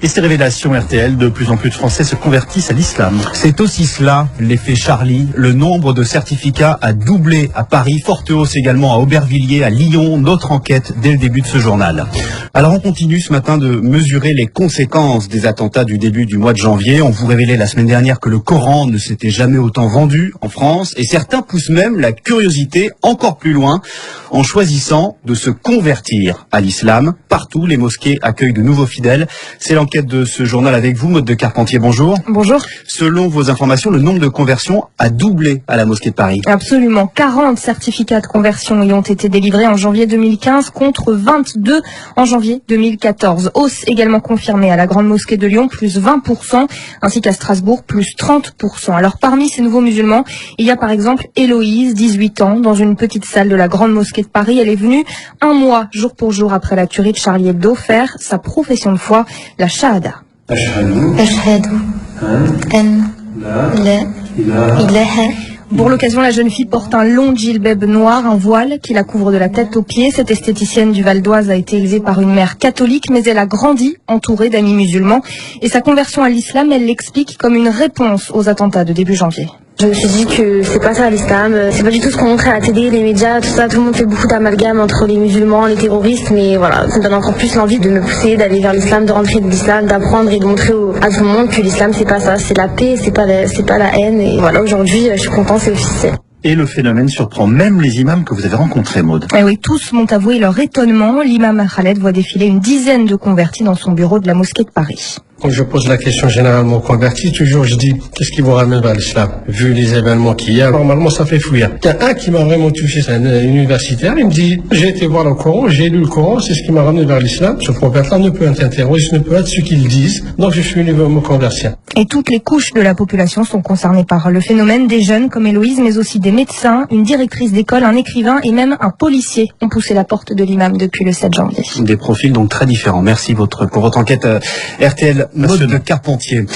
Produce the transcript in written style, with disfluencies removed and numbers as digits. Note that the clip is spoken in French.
Et ces révélations RTL, de plus en plus de Français se convertissent à l'islam. C'est aussi cela, l'effet Charlie. Le nombre de certificats a doublé à Paris, forte hausse également à Aubervilliers, à Lyon. Notre enquête dès le début de ce journal. Alors on continue ce matin de mesurer les conséquences des attentats du début du mois de janvier. On vous révélait la semaine dernière que le Coran ne s'était jamais autant vendu en France. Et certains poussent même la curiosité encore plus loin en choisissant de se convertir à l'islam. Partout, les mosquées accueillent de nouveaux fidèles. C'est l'enquête de ce journal avec vous, Maude de Carpentier, bonjour. Bonjour. Selon vos informations, le nombre de conversions a doublé à la mosquée de Paris. Absolument. 40 certificats de conversion y ont été délivrés en janvier 2015 contre 22 en janvier 2014. Hausse également confirmée à la Grande Mosquée de Lyon, plus 20%, ainsi qu'à Strasbourg, plus 30%. Alors parmi ces nouveaux musulmans, il y a par exemple Héloïse, 18 ans, dans une petite salle de la Grande Mosquée de Paris. Elle est venue un mois, jour pour jour, après la tuerie de Charlie Hebdo, faire sa profession de foi, la Shahada. Ashhadu an la ilaha. Pour l'occasion, la jeune fille porte un long djilbab noir, un voile qui la couvre de la tête aux pieds. Cette esthéticienne du Val d'Oise a été élevée par une mère catholique, mais elle a grandi entourée d'amis musulmans. Et sa conversion à l'islam, elle l'explique comme une réponse aux attentats de début janvier. Je me suis dit que c'est pas ça l'islam, c'est pas du tout ce qu'on montrait à la télé, les médias, tout ça, tout le monde fait beaucoup d'amalgame entre les musulmans, les terroristes, mais voilà, ça me donne encore plus l'envie de me pousser, d'aller vers l'islam, de rentrer de l'islam, d'apprendre et de montrer à tout le monde que l'islam c'est pas ça, c'est la paix, c'est pas la haine, et voilà, aujourd'hui je suis contente, c'est officiel. Et le phénomène surprend même les imams que vous avez rencontrés, Maude. Et oui, tous m'ont avoué leur étonnement. L'imam Khaled voit défiler une dizaine de convertis dans son bureau de la mosquée de Paris. Quand je pose la question généralement aux convertis, toujours je dis qu'est-ce qui vous ramène vers l'islam? Vu les événements qu'il y a, normalement ça fait fouiller. Il y a un qui m'a vraiment touché, c'est un universitaire, il me dit j'ai été voir le Coran, j'ai lu le Coran, c'est ce qui m'a ramené vers l'islam. Ce prophète-là ne peut être un terroriste, ne peut être ce qu'ils disent, donc je suis venu me convertir. Et toutes les couches de la population sont concernées par le phénomène. Des jeunes comme Héloïse, mais aussi des médecins, une directrice d'école, un écrivain et même un policier ont poussé la porte de l'imam depuis le 7 janvier. Des profils donc très différents. Merci pour votre enquête RTL, Maude de Carpentier.